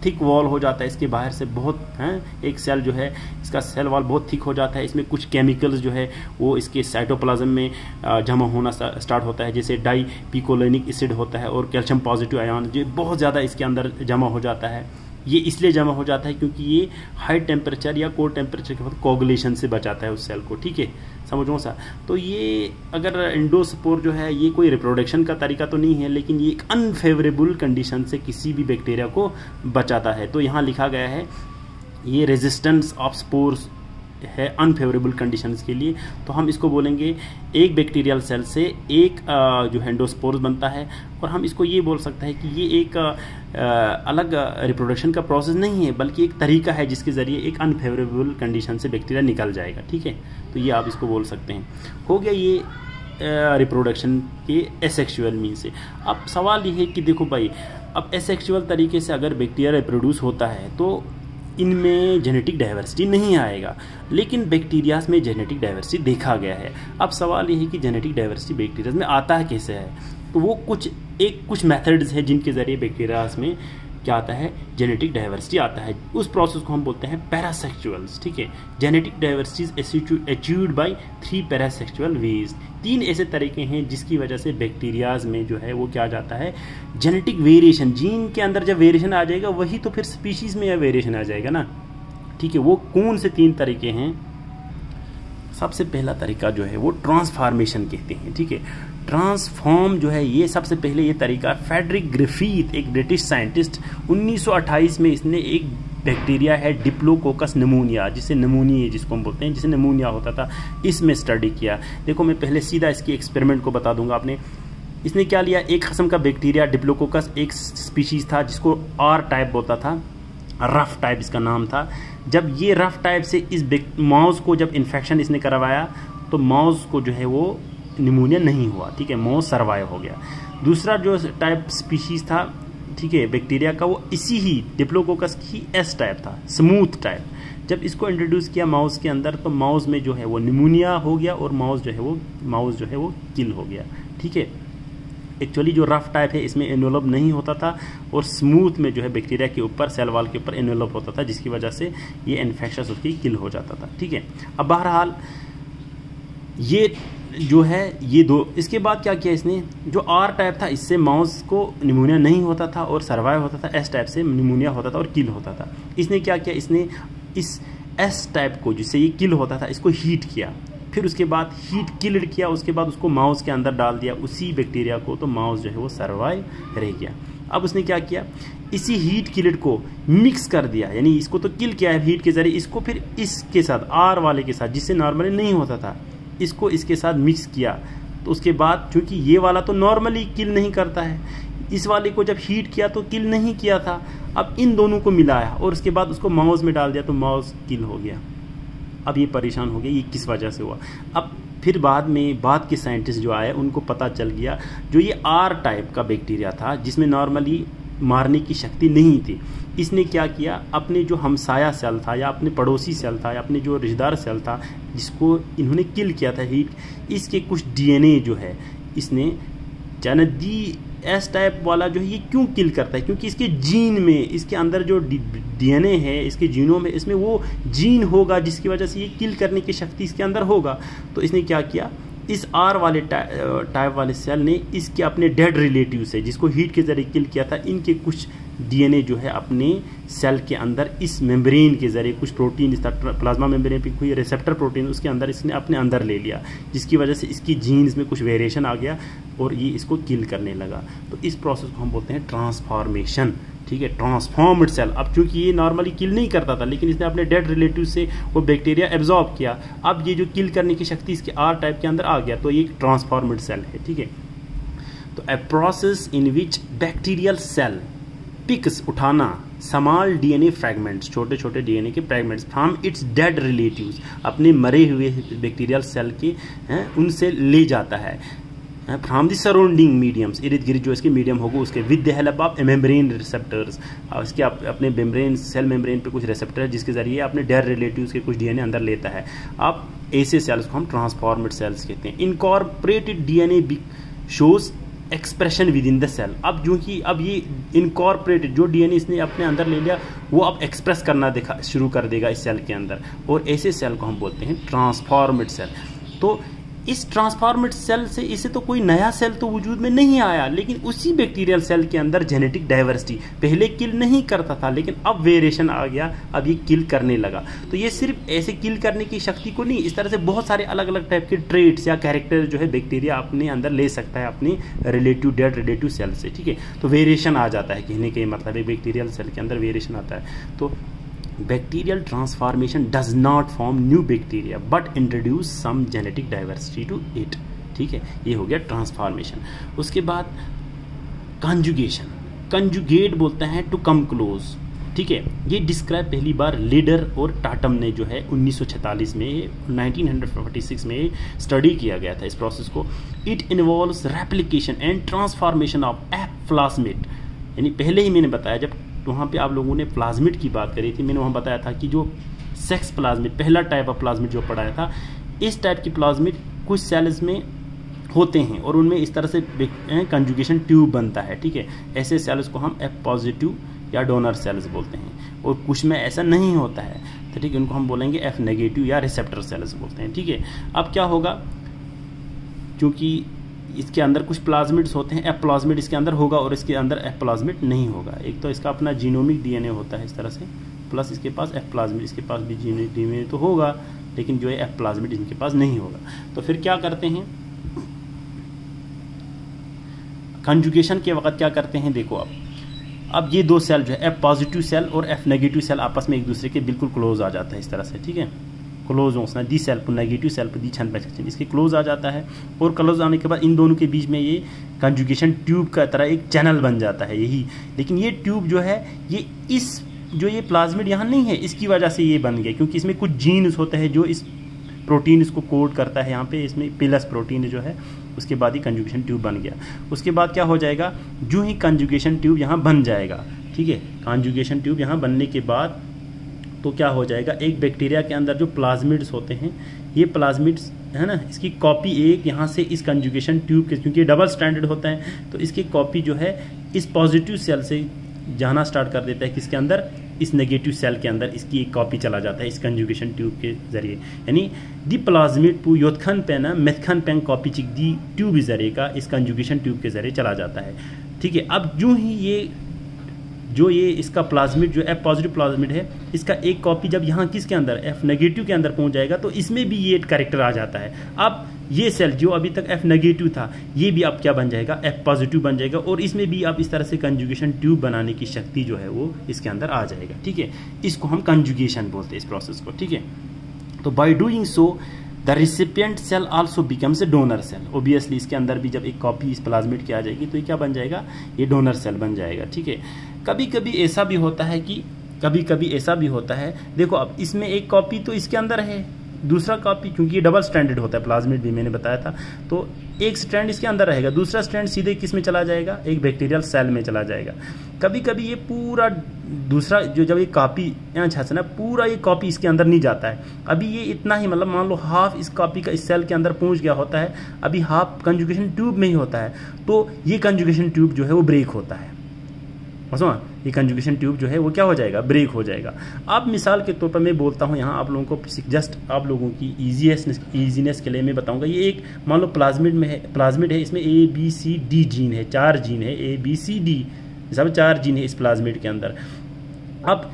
थिक वॉल हो जाता है, इसके बाहर से बहुत एक सेल जो है इसका सेल वॉल बहुत थिक हो जाता है, इसमें कुछ केमिकल्स जो है वो इसके साइटोप्लाज्म में जमा होना स्टार्ट होता है, जैसे डाई पिकोलेनिक एसिड होता है और कैल्शियम पॉजिटिव आयन जो बहुत ज़्यादा इसके अंदर जमा हो जाता है। ये इसलिए जमा हो जाता है क्योंकि ये हाई टेम्परेचर या कोल्ड टेम्परेचर के बाद कोगुलेशन से बचाता है उस सेल को, ठीक है, समझो सा। तो ये अगर एंडोस्पोर जो है ये कोई रिप्रोडक्शन का तरीका तो नहीं है, लेकिन ये एक अनफेवरेबल कंडीशन से किसी भी बैक्टीरिया को बचाता है। तो यहाँ लिखा गया है ये रेजिस्टेंस ऑफ स्पोर्स है अनफेवरेबल कंडीशंस के लिए, तो हम इसको बोलेंगे एक बैक्टीरियल सेल से एक जो एंडोस्पोर्स बनता है, और हम इसको ये बोल सकते हैं कि ये एक अलग रिप्रोडक्शन का प्रोसेस नहीं है, बल्कि एक तरीका है जिसके ज़रिए एक अनफेवरेबल कंडीशन से बैक्टीरिया निकल जाएगा, ठीक है। तो ये आप इसको बोल सकते हैं। हो गया ये रिप्रोडक्शन के एसेक्सुअल मीन से। अब सवाल ये है कि देखो भाई, अब एसेक्सुअल तरीके से अगर बैक्टीरिया रिप्रोड्यूस होता है तो इनमें जेनेटिक डाइवर्सिटी नहीं आएगा, लेकिन बैक्टीरियाज में जेनेटिक डाइवर्सिटी देखा गया है। अब सवाल ये है कि जेनेटिक डाइवर्सिटी बैक्टीरियाज में आता है कैसे है, तो वो कुछ मेथड्स है जिनके ज़रिए बैक्टीरियाज में क्या आता है, जेनेटिक डाइवर्सिटी आता है। उस प्रोसेस को हम बोलते हैं पैरासेक्सुअल्स, ठीक है। Genetic diversity achieved by 3 parasexual ways. 3 ऐसे तरीके हैं जिसकी वजह से बैक्टीरियाज में जो है वो क्या जाता है, जेनेटिक वेरिएशन, जीन के अंदर जब वेरिएशन आ जाएगा वही तो फिर स्पीशीज में यह वेरिएशन आ जाएगा ना, ठीक है। वो कौन से 3 तरीके हैं, सबसे पहला तरीका जो है वो ट्रांसफॉर्मेशन कहते हैं, ठीक है। ट्रांसफॉर्म जो है ये सबसे पहले ये तरीका फ्रेडरिक ग्रिफिथ, एक ब्रिटिश साइंटिस्ट, 1928 में इसने एक बैक्टीरिया है डिप्लोकोकस निमोनिया, जिसे निमोनिया जिसको हम बोलते हैं, जिसे निमोनिया होता था, इसमें स्टडी किया। देखो मैं पहले सीधा इसकी एक्सपेरिमेंट को बता दूंगा आपने। इसने क्या लिया, एक किस्म का बैक्टीरिया डिप्लोकोकस, एक स्पीशीज था जिसको आर टाइप बोलता था, रफ टाइप इसका नाम था। जब ये रफ टाइप से इस माउस को जब इन्फेक्शन इसने करवाया तो माउस को जो है वो निमोनिया नहीं हुआ, ठीक है, माउस सर्वाइव हो गया। दूसरा जो टाइप स्पीशीज था, ठीक है, बैक्टीरिया का, वो इसी ही डिप्लोकोकस की एस टाइप था, स्मूथ टाइप। जब इसको इंट्रोड्यूस किया माउस के अंदर तो माउस में जो है वो निमोनिया हो गया और माउस जो है वो किल हो गया, ठीक है। एक्चुअली जो रफ टाइप है इसमें एनवेलप नहीं होता था और स्मूथ में जो है बैक्टीरिया के ऊपर, सेल वॉल के ऊपर एनवेलप होता था, जिसकी वजह से ये इन्फेक्शस उसकी किल हो जाता था, ठीक है। अब बहरहाल ये जो है ये दो, इसके बाद क्या किया इसने, जो आर टाइप था इससे माउस को निमोनिया नहीं होता था और सर्वाइव होता था, एस टाइप से निमोनिया होता था और किल होता था। इसने क्या किया, इसने इस एस टाइप को जिससे ये किल होता था इसको हीट किया, फिर उसके बाद हीट किल्ड किया, उसके बाद उसको माउस के अंदर डाल दिया उसी बैक्टीरिया को, तो माउस जो है वो सर्वाइव रह गया। अब उसने क्या किया, इसी हीट किल्ड को मिक्स कर दिया, यानी इसको तो किल किया है हीट के जरिए, इसको फिर इसके साथ आर वाले के साथ जिससे नॉर्मली नहीं होता था, इसको इसके साथ मिक्स किया। तो उसके बाद चूंकि ये वाला तो नॉर्मली किल नहीं करता है, इस वाले को जब हीट किया तो किल नहीं किया था, अब इन दोनों को मिलाया और उसके बाद उसको माउस में डाल दिया तो माउस किल हो गया। अब ये परेशान हो गया ये किस वजह से हुआ। अब फिर बाद के साइंटिस्ट जो आए उनको पता चल गया जो ये आर टाइप का बैक्टीरिया था जिसमें नॉर्मली मारने की शक्ति नहीं थी, इसने क्या किया, अपने जो हमसाया सेल था या अपने पड़ोसी सेल था या अपने जो रिश्तेदार सेल था जिसको इन्होंने किल किया था हीट, इसके कुछ डीएनए जो है इसने जाना दी एस टाइप वाला जो है ये क्यों किल करता है, क्योंकि इसके जीन में, इसके अंदर जो डीएनए है इसके जीनों में, इसमें वो जीन होगा जिसकी वजह से ये किल करने की शक्ति इसके अंदर होगा। तो इसने क्या किया, इस आर वाले टाइप वाले सेल ने इसके अपने डेड रिलेटिव से जिसको हीट के जरिए किल किया था, इनके कुछ डीएनए जो है अपने सेल के अंदर इस मेम्ब्रेन के जरिए, कुछ प्रोटीन इस प्लाज्मा मेम्ब्रेन पे कोई रिसेप्टर प्रोटीन उसके अंदर इसने अपने अंदर ले लिया, जिसकी वजह से इसकी जीन्स में कुछ वेरिएशन आ गया और ये इसको किल करने लगा। तो इस प्रोसेस को हम बोलते हैं ट्रांसफॉर्मेशन, ठीक है, ट्रांसफॉर्म्ड सेल। अब चूंकि ये नॉर्मली किल नहीं करता था लेकिन इसने अपने डेड रिलेटिव से वो बैक्टीरिया एब्जॉर्ब किया, अब ये जो किल करने की शक्ति इसके आर टाइप के अंदर आ गया, तो ये ट्रांसफॉर्म्ड सेल है, ठीक है। तो a process in which bacterial cell picks, उठाना, स्मॉल डीएनए फ्रैगमेंट्स, छोटे छोटे डीएनए के fragments from its dead relatives, अपने मरे हुए बैक्टीरियल सेल के उनसे ले जाता है, फ्रॉम द सराउंडिंग मीडियम्स, इर्द गिर्द जो इसके मीडियम होगा उसके, with the help of membrane receptors, इसके अपने मेम्ब्रेन, सेल मेम्ब्रेन पे कुछ रिसेप्टर है जिसके जरिए अपने डेड रिलेटिव्स के कुछ डीएनए अंदर लेता है। अब ऐसे सेल्स को हम ट्रांसफॉर्म्ड सेल्स कहते हैं। Incorporated DNA shows expression with in the cell. अब जो कि अब ये इनकॉर्पोरेटेड जो डीएनए इसने अपने अंदर ले लिया वो अब एक्सप्रेस करना शुरू कर देगा इस सेल के अंदर, और ऐसे सेल को हम बोलते हैं ट्रांसफॉर्म्ड सेल। तो इस ट्रांसफॉर्म्ड सेल से इसे तो कोई नया सेल तो वजूद में नहीं आया, लेकिन उसी बैक्टीरियल सेल के अंदर जेनेटिक डाइवर्सिटी, पहले किल नहीं करता था लेकिन अब वेरिएशन आ गया, अब ये किल करने लगा। तो ये सिर्फ ऐसे किल करने की शक्ति को नहीं, इस तरह से बहुत सारे अलग अलग टाइप के ट्रेट्स या कैरेक्टर जो है बैक्टीरिया अपने अंदर ले सकता है अपने रिलेटिव, डेड रिलेटिव सेल से, ठीक है। तो वेरिएशन आ जाता है, कहने का मतलब है बैक्टीरियल सेल के अंदर वेरिएशन आता है। तो bacterial transformation does not form new bacteria but introduce some genetic diversity to it, ठीक है, ये हो गया ट्रांसफॉर्मेशन। उसके बाद कंजुगेशन, कंजुगेट बोलते हैं टू कम क्लोज, ठीक है। ये डिस्क्राइब पहली बार लीडर और टाटम ने जो है 1946 में 1946 में स्टडी किया गया था इस प्रोसेस को। It involves replication and transformation of A plasmid, यानी पहले ही मैंने बताया जब वहाँ पे आप लोगों ने प्लाज्मिड की बात करी थी, मैंने वहाँ बताया था कि जो सेक्स प्लाज्मिड, पहला टाइप ऑफ प्लाज्मिड जो पढ़ाया था, इस टाइप की प्लाज्मिड कुछ सेल्स में होते हैं और उनमें इस तरह से कंजुगेशन ट्यूब बनता है, ठीक है। ऐसे सेल्स को हम F पॉजिटिव या डोनर सेल्स बोलते हैं, और कुछ में ऐसा नहीं होता है, तो ठीक है, उनको हम बोलेंगे F नेगेटिव या रिसेप्टर सेल्स बोलते हैं, ठीक है। अब क्या होगा, क्योंकि इसके अंदर कुछ प्लाज्मिड्स होते हैं, एफ प्लाज्मिड इसके अंदर होगा और इसके अंदर एफ प्लाज्मिड नहीं होगा। एक तो इसका अपना जीनोमिक डीएनए होता है इस तरह से, प्लस इसके पास एफ प्लाज्मिड, इसके पास भी जीनोमिक डीएनए तो होगा, लेकिन जो है एफ प्लाज्मिड इनके पास नहीं होगा। तो फिर क्या करते हैं, कंजुगेशन के वक्त क्या करते हैं, देखो अब ये दो सेल जो है एफ पॉजिटिव सेल और एफ नेगेटिव सेल आपस में एक दूसरे के बिल्कुल क्लोज आ जाता है इस तरह से, ठीक है, क्लोज होना दी सेल पर नेगेटिव सेल पर दी छन पैसेज इसके क्लोज आ जाता है, और क्लोज आने के बाद इन दोनों के बीच में ये कंजुगेशन ट्यूब का तरह एक चैनल बन जाता है यही। लेकिन ये ट्यूब जो है ये इस जो ये प्लाज्मिड यहाँ नहीं है इसकी वजह से ये बन गया, क्योंकि इसमें कुछ जीन्स होते हैं जो इस प्रोटीन इसको कोड करता है, यहाँ पे इसमें पिलस प्रोटीन जो है, उसके बाद ही कंजुगेशन ट्यूब बन गया। उसके बाद क्या हो जाएगा, जो ही कंजुगेशन ट्यूब यहाँ बन जाएगा, ठीक है, कंजुगेशन ट्यूब यहाँ बनने के बाद तो क्या हो जाएगा, एक बैक्टीरिया के अंदर जो प्लाज्मिड्स होते हैं, ये प्लाज्मिड्स है ना, इसकी कॉपी एक यहाँ से इस कंजुगेशन ट्यूब के, क्योंकि डबल स्ट्रैंडेड होता है तो इसकी कॉपी जो है इस पॉजिटिव सेल से जाना स्टार्ट कर देता है किसके अंदर, इस नेगेटिव सेल के अंदर इसकी एक कॉपी चला जाता है इस कंजुगेशन ट्यूब के जरिए, यानी दी प्लाज्मिड पू योत्खन पेन मेथखन पेन कॉपी चिक दी ट्यूब जरिए का इस कंजुगेशन ट्यूब के जरिए चला जाता है, ठीक है। अब जो ही ये इसका प्लाज्मिड जो एफ पॉजिटिव प्लाज्मिड है, इसका एक कॉपी जब यहाँ किसके अंदर एफ नेगेटिव के अंदर पहुँच जाएगा तो इसमें भी ये कैरेक्टर आ जाता है। अब ये सेल जो अभी तक एफ नेगेटिव था ये भी अब क्या बन जाएगा, एफ पॉजिटिव बन जाएगा, और इसमें भी अब इस तरह से कंजुगेशन ट्यूब बनाने की शक्ति जो है वो इसके अंदर आ जाएगा, ठीक है। इसको हम कंजुगेशन बोलते हैं इस प्रोसेस को, ठीक है। तो by doing so the recipient cell also becomes a donor cell. Obviously इसके अंदर भी जब एक कॉपी इस प्लाज्मिड की आ जाएगी तो ये क्या बन जाएगा, ये डोनर सेल बन जाएगा, ठीक है। कभी कभी ऐसा भी होता है देखो अब इसमें एक कॉपी तो इसके अंदर है, दूसरा कॉपी क्योंकि ये डबल स्ट्रैंडेड होता है प्लाज्मिड भी मैंने बताया था, तो एक स्ट्रैंड इसके अंदर रहेगा, दूसरा स्ट्रैंड सीधे किस में चला जाएगा, एक बैक्टीरियल सेल में चला जाएगा। कभी कभी ये पूरा दूसरा जो जब ये कॉपी छाछना पूरा ये कॉपी इसके अंदर नहीं जाता है, अभी ये इतना ही मतलब मान लो हाफ इस कॉपी का इस सेल के अंदर पहुंच गया होता है, अभी हाफ कंजुगेशन ट्यूब में ही होता है, तो ये कंजुगेशन ट्यूब जो है वो ब्रेक होता है, ये कंजुगेशन ट्यूब जो है वो क्या हो जाएगा, ब्रेक हो जाएगा। अब मिसाल के तौर पर मैं बोलता हूँ यहाँ आप लोगों को जस्ट आप लोगों की ईजीनेस के लिए मैं बताऊँगा, ये एक मान लो प्लाज्मिड है, इसमें A B C D gene है, 4 जीन है, ए बी सी डी सब 4 जीन है इस प्लाज्मिड के अंदर। अब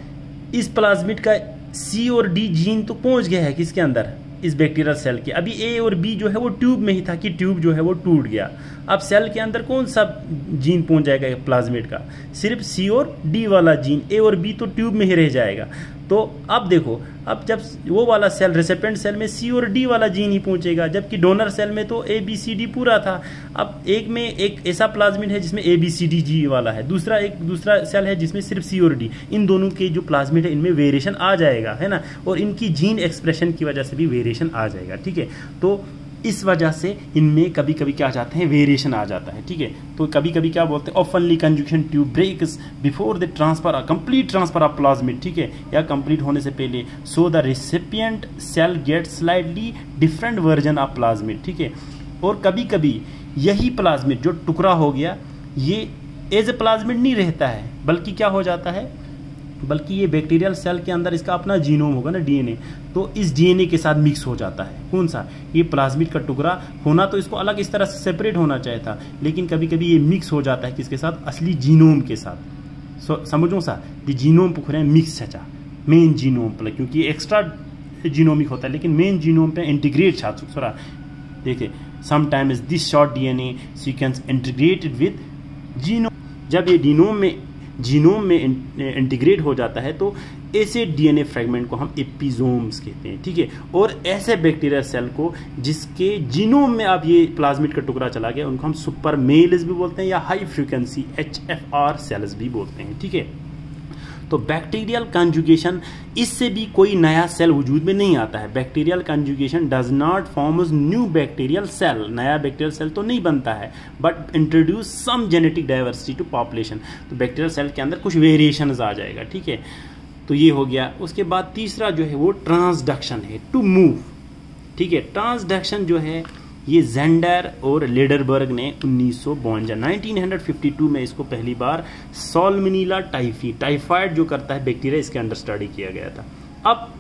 इस प्लाज्मिड का सी और डी जीन तो पहुँच गया है किसके अंदर, इस बैक्टीरियल सेल के, अभी ए और बी जो है वो ट्यूब में ही था कि ट्यूब जो है वो टूट गया। अब सेल के अंदर कौन सा जीन पहुंच जाएगा प्लाज्मिड का, सिर्फ सी और डी वाला जीन, ए और बी तो ट्यूब में ही रह जाएगा। तो अब देखो अब जब वो वाला सेल रेसिपिएंट सेल में सी और डी वाला जीन ही पहुंचेगा, जबकि डोनर सेल में तो ए बी सी डी पूरा था। अब एक में एक ऐसा प्लाज्मिड है जिसमें ए बी सी डी जी वाला है, दूसरा सेल है जिसमें सिर्फ सी और डी, इन दोनों के जो प्लाज्मिड है इनमें वेरिएशन आ जाएगा, है ना, और इनकी जीन एक्सप्रेशन की वजह से भी वेरिएशन आ जाएगा, ठीक है। तो इस वजह से इनमें कभी कभी क्या आ जाते हैं, वेरिएशन आ जाता है, ठीक है। तो कभी कभी क्या बोलते हैं, ऑफनली conjugation tube breaks before the transfer complete transfer of plasmid, ठीक है, या कंप्लीट होने से पहले, so the recipient cell get slightly different version of plasmid, ठीक है। और कभी कभी यही प्लाज्मिड जो टुकड़ा हो गया ये एज ए प्लाज्मिड नहीं रहता है, बल्कि क्या हो जाता है, बल्कि ये बैक्टीरियल सेल के अंदर इसका अपना जीनोम होगा ना, डीएनए, तो इस डीएनए के साथ मिक्स हो जाता है। कौन सा, ये प्लाज्मिड का टुकड़ा होना तो इसको अलग इस तरह से सेपरेट होना चाहिए था, लेकिन कभी कभी ये मिक्स हो जाता है किसके साथ, असली जीनोम के साथ। समझो सा दी जीनोम पुखरे मिक्स छचा मेन जीनोम पर, क्योंकि एक्स्ट्रा जीनोमिक होता है लेकिन मेन जीनोम पे इंटीग्रेट छाछ थोड़ा देखिए, sometimes this short DNA sequence integrated with genome, जब ये जीनोम में इंटीग्रेट हो जाता है तो ऐसे डीएनए फ्रेगमेंट को हम एपिसोम्स कहते हैं, ठीक है। और ऐसे बैक्टीरियल सेल को जिसके जीनोम में अब ये प्लाज्मिड का टुकड़ा चला गया उनको हम सुपर मेल्स भी बोलते हैं या हाई फ्रीक्वेंसी HFR सेल्स भी बोलते हैं, ठीक है। तो बैक्टीरियल कंजुगेशन, इससे भी कोई नया सेल वजूद में नहीं आता है। Bacterial conjugation does not form new bacterial cell, नया बैक्टीरियल सेल तो नहीं बनता है, but introduce some genetic diversity to population. तो बैक्टीरियल सेल के अंदर कुछ वेरिएशन आ जाएगा, ठीक है। तो ये हो गया। उसके बाद तीसरा जो है वो ट्रांसडक्शन है, टू मूव, ठीक है। ट्रांसडक्शन जो है ये जेंडर और लेडरबर्ग ने 1952 में इसको पहली बार सॉल्मोनेला टाइफाइड जो करता है बैक्टीरिया, इसके अंदर स्टडी किया गया था। अब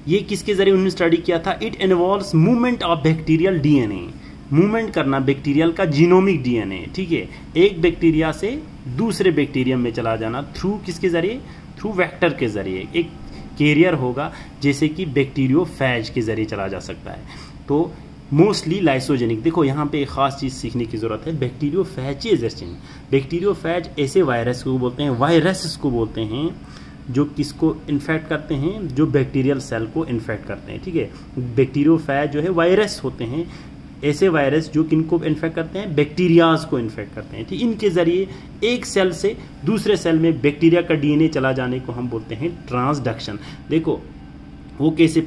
ये किसके जरिए उन्होंने स्टडी किया था, it involves movement of bacterial DNA, movement करना बैक्टीरियल का जीनोमिक डीएनए, ठीक है, एक बैक्टीरिया से दूसरे बैक्टीरियम में चला जाना थ्रू किसके जरिए, थ्रू वेक्टर के जरिए। एक कैरियर होगा, जैसे कि बैक्टीरियोफेज के जरिए चला जा सकता है। तो मोस्टली लाइसोजेनिक, देखो यहाँ पे एक खास चीज़ सीखने की ज़रूरत है। बैक्टीरियोफेजिएजेशन, बैक्टीरियोफेज ऐसे वायरस को बोलते हैं, वायरस को बोलते हैं जो किसको इन्फेक्ट करते हैं, जो बैक्टीरियल सेल को इन्फेक्ट करते हैं, ठीक है। बैक्टीरियोफेज जो है वायरस होते हैं, ऐसे वायरस जो किनको इन्फेक्ट करते हैं, बैक्टीरियाज को इन्फेक्ट करते हैं, ठीक। इनके जरिए एक सेल से दूसरे सेल में बैक्टीरिया का डीएनए चला जाने को हम बोलते हैं ट्रांसडक्शन। देखो वो कैसे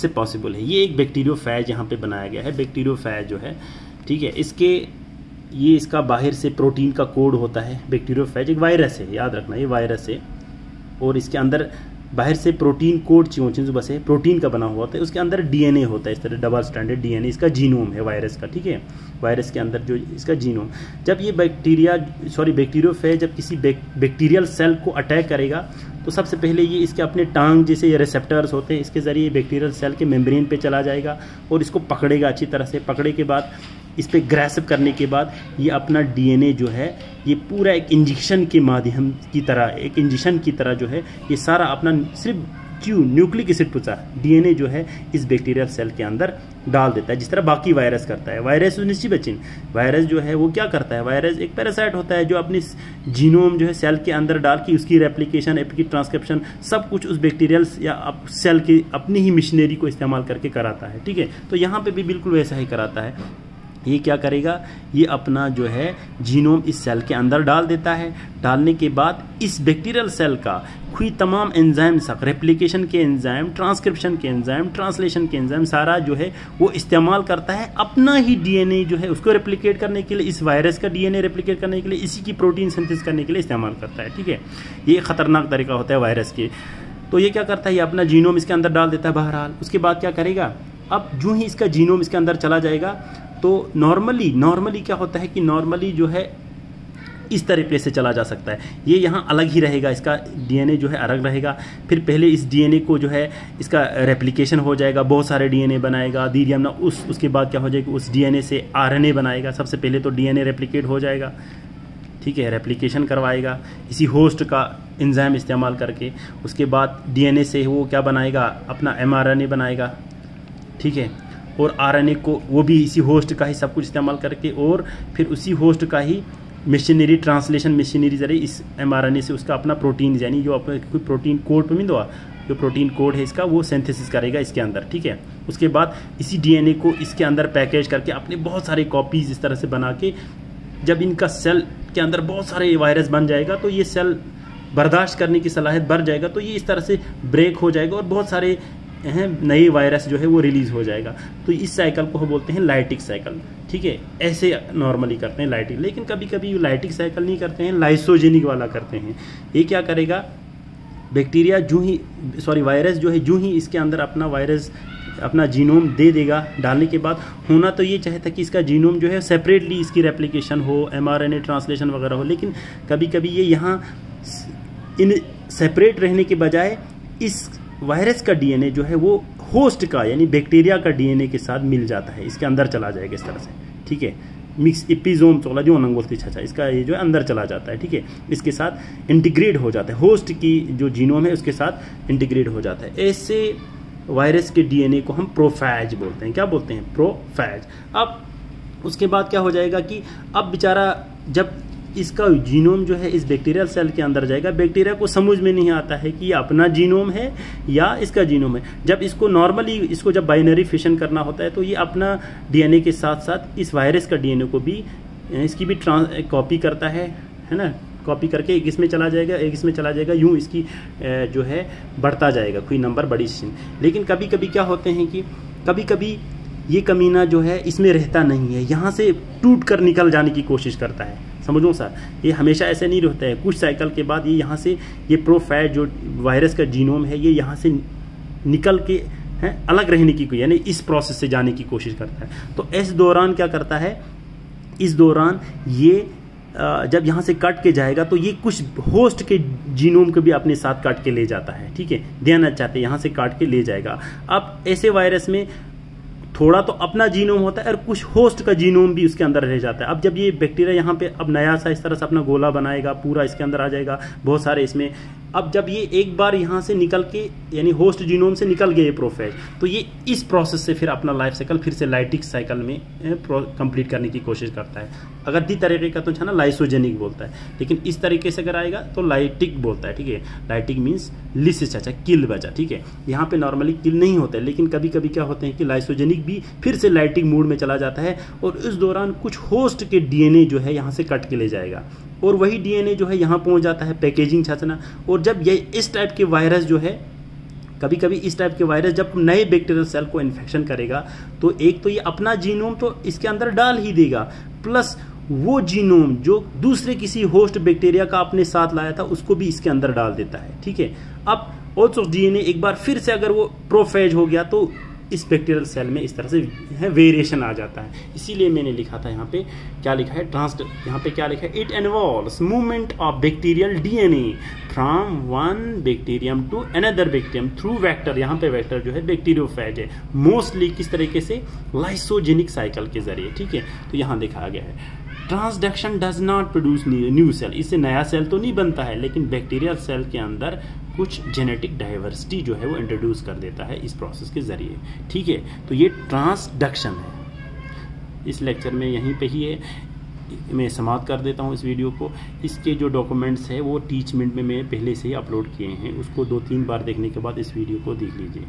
पॉसिबल है, ये एक बैक्टीरियोफेज यहाँ पे बनाया गया है। बैक्टीरियोफेज जो है, ठीक है, इसका बाहर से प्रोटीन का कोड होता है। बैक्टीरियोफेज एक वायरस है, याद रखना ये वायरस है, और इसके अंदर बाहर से प्रोटीन कोड बस है, प्रोटीन का बना हुआ होता है। उसके अंदर डीएनए होता है, इस तरह डबल स्टैंडर्ड डीएनए, इसका जीनोम है वायरस का, ठीक है। वायरस के अंदर जो इसका जीनोम, जब ये बैक्टीरियोफेज जब किसी बैक्टीरियल सेल को अटैक करेगा तो सबसे पहले ये इसके अपने टांग जैसे ये रिसेप्टर्स होते हैं, इसके ज़रिए बैक्टीरियल सेल के मेम्ब्रेन पे चला जाएगा और इसको पकड़ेगा अच्छी तरह से। पकड़े के बाद इस पर ग्रैस्प करने के बाद ये अपना डीएनए जो है ये पूरा एक इंजेक्शन के माध्यम की तरह, एक इंजेक्शन की तरह जो है ये सारा अपना सिर्फ न्यूक्लिक एसिड पूछा डीएनए जो है इस बैक्टीरियल सेल के अंदर डाल देता है, जिस तरह बाकी वायरस करता है। वायरस निश्चित बच्चे, वायरस जो है वो क्या करता है, वायरस एक पैरासाइट होता है जो अपनी जीनोम जो है सेल के अंदर डाल के उसकी रेप्लिकेशन, एपकी ट्रांसक्रिप्शन सब कुछ उस बैक्टीरियल या सेल की अपनी ही मशीनरी को इस्तेमाल करके कराता है, ठीक है। तो यहाँ पे भी बिल्कुल वैसा ही कराता है। ये क्या करेगा, ये अपना जो है जीनोम इस सेल के अंदर डाल देता है। डालने के बाद इस बैक्टीरियल सेल का कोई तमाम एंजाइम, रेप्लिकेशन के एंजाइम, ट्रांसक्रिप्शन के एंजाइम, ट्रांसलेशन के एंजाइम सारा जो है वो इस्तेमाल करता है अपना ही डीएनए जो है उसको रेप्लिकेट करने के लिए, इस वायरस का डीएनए रेप्लिकेट करने के लिए, इसी की प्रोटीन सिंथेसिस करने के लिए इस्तेमाल करता है, ठीक है। ये खतरनाक तरीका होता है वायरस के। तो ये क्या करता है, ये अपना जीनोम इसके अंदर डाल देता है बहरहाल। उसके बाद क्या करेगा, अब जो ही इसका जीनोम इसके अंदर चला जाएगा तो नॉर्मली क्या होता है कि नॉर्मली जो है इस तरीके से चला जा सकता है, ये यहाँ अलग ही रहेगा, इसका डीएनए जो है अलग रहेगा। फिर पहले इस डीएनए को जो है इसका रेप्लिकेशन हो जाएगा, बहुत सारे डीएनए बनाएगा, धीरे उसके बाद क्या हो जाएगा, उस डीएनए से आरएनए बनाएगा। सबसे पहले तो डीएनए रेप्लिकेट हो जाएगा, ठीक है, रेप्लिकेशन करवाएगा इसी होस्ट का एंजाइम इस्तेमाल करके। उसके बाद डीएनए से वो क्या बनाएगा, अपना एमआरएनए बनाएगा, ठीक है, और आरएनए को वो भी इसी होस्ट का ही सब कुछ इस्तेमाल करके, और फिर उसी होस्ट का ही मशीनरी, ट्रांसलेशन मशीनरी जरिए इस एमआरएनए से उसका अपना प्रोटीन, यानी जो अपना कोई प्रोटीन कोड पे मिल जो प्रोटीन कोड है इसका वो सिंथेसिस करेगा इसके अंदर, ठीक है। उसके बाद इसी डीएनए को इसके अंदर पैकेज करके अपने बहुत सारे कॉपीज इस तरह से बना के, जब इनका सेल के अंदर बहुत सारे वायरस बन जाएगा तो ये सेल बर्दाश्त करने की सलाहियत बढ़ जाएगा, तो ये इस तरह से ब्रेक हो जाएगा और बहुत सारे नए वायरस जो है वो रिलीज हो जाएगा। तो इस साइकिल को हम बोलते हैं लाइटिक साइकिल, ठीक है। ऐसे नॉर्मली करते हैं लाइटिक, लेकिन कभी कभी लाइटिक साइकिल नहीं करते हैं, लाइसोजेनिक वाला करते हैं। ये क्या करेगा, बैक्टीरिया वायरस जो है जो ही इसके अंदर अपना जीनोम दे देगा, डालने के बाद होना तो ये चाहता कि इसका जीनोम जो है सेपरेटली इसकी रेप्लिकेशन हो, एमआरएनए ट्रांसलेशन वगैरह हो, लेकिन कभी कभी ये यहाँ इन सेपरेट रहने के बजाय इस वायरस का डीएनए जो है वो होस्ट का यानी बैक्टीरिया का डीएनए के साथ मिल जाता है, इसके अंदर चला जाएगा इस तरह से, ठीक है। मिक्स इपिजोम चोला जो नंग बोलती छा, इसका ये जो है अंदर चला जाता है, ठीक है, इसके साथ इंटीग्रेट हो जाता है, होस्ट की जो जीनोम है उसके साथ इंटीग्रेट हो जाता है। ऐसे वायरस के डीएनए को हम प्रोफेज बोलते हैं। क्या बोलते हैं, प्रोफेज। अब उसके बाद क्या हो जाएगा कि अब बेचारा जब इसका जीनोम जो है इस बैक्टीरियल सेल के अंदर जाएगा, बैक्टीरिया को समझ में नहीं आता है कि ये अपना जीनोम है या इसका जीनोम है। जब इसको नॉर्मली इसको जब बाइनरी फिशन करना होता है तो ये अपना डीएनए के साथ साथ इस वायरस का डीएनए को भी इसकी भी कॉपी करता है ना, कॉपी करके एक इसमें चला जाएगा, एक इसमें चला जाएगा, यूं इसकी जो है बढ़ता जाएगा कोई नंबर बड़ी सी। लेकिन कभी कभी क्या होते हैं कि कभी कभी ये कमीना जो है इसमें रहता नहीं है, यहाँ से टूट कर निकल जाने की कोशिश करता है। समझो सर, ये हमेशा ऐसे नहीं रहता है, कुछ साइकिल के बाद ये यहाँ से ये प्रोफेज जो वायरस का जीनोम है ये यहाँ से निकल के अलग रहने की, यानी इस प्रोसेस से जाने की कोशिश करता है। तो इस दौरान क्या करता है, इस दौरान ये जब यहाँ से कट के जाएगा तो ये कुछ होस्ट के जीनोम को भी अपने साथ काट के ले जाता है, ठीक है, देना चाहते हैं यहाँ से काट के ले जाएगा। अब ऐसे वायरस में थोड़ा तो अपना जीनोम होता है और कुछ होस्ट का जीनोम भी उसके अंदर रह जाता है। अब जब ये बैक्टीरिया यहाँ पे अब नया सा इस तरह से अपना गोला बनाएगा, पूरा इसके अंदर आ जाएगा, बहुत सारे इसमें अब जब ये एक बार यहाँ से निकल के यानी होस्ट जीनोम से निकल गए प्रोफेज, तो ये इस प्रोसेस से फिर अपना लाइफ साइकिल फिर से लाइटिक साइकिल में कंप्लीट करने की कोशिश करता है। अगर दी तरीके का तो ना लाइसोजेनिक बोलता है, लेकिन इस तरीके से अगर आएगा तो लाइटिक बोलता है। ठीक है, लाइटिक मीन्स लिसिस, अच्छा किल बचा। ठीक है, यहाँ पे नॉर्मली किल नहीं होता है, लेकिन कभी कभी क्या होते हैं कि लाइसोजेनिक भी फिर से लाइटिक मोड में चला जाता है और इस दौरान कुछ होस्ट के डीएनए जो है यहाँ से कट के ले जाएगा और वही डीएनए जो है यहाँ पहुँच जाता है पैकेजिंग छचना। और जब ये इस टाइप के वायरस जो है, कभी कभी इस टाइप के वायरस जब नए बैक्टीरियल सेल को इन्फेक्शन करेगा तो एक तो ये अपना जीनोम तो इसके अंदर डाल ही देगा, प्लस वो जीनोम जो दूसरे किसी होस्ट बैक्टीरिया का अपने साथ लाया था उसको भी इसके अंदर डाल देता है। ठीक है, अब ऑल्सो डीएनए एक बार फिर से अगर वो प्रोफेज हो गया तो इस बैक्टीरियल सेल में इस तरह से है वेरिएशन आ जाता है। इसीलिए मैंने लिखा था यहाँ पे क्या लिखा है, यहाँ पे क्या लिखा है, it involves movement of bacterial DNA from one bacterium to another bacterium through vector. यहाँ पे वेक्टर जो है बैक्टीरियोफेज है, मोस्टली किस तरीके से, लाइसोजेनिक साइकिल के जरिए। ठीक है, तो यहाँ दिखाया गया है transduction does not produce new cell, इससे नया सेल तो नहीं बनता है, लेकिन बैक्टीरियल सेल के अंदर कुछ जेनेटिक डाइवर्सिटी जो है वो इंट्रोड्यूस कर देता है इस प्रोसेस के जरिए। ठीक है, तो ये ट्रांसडक्शन है। इस लेक्चर में यहीं पे ही है, मैं समाप्त कर देता हूँ इस वीडियो को। इसके जो डॉक्यूमेंट्स है वो टीचमेंट में मैं पहले से ही अपलोड किए हैं, उसको 2-3 बार देखने के बाद इस वीडियो को देख लीजिए।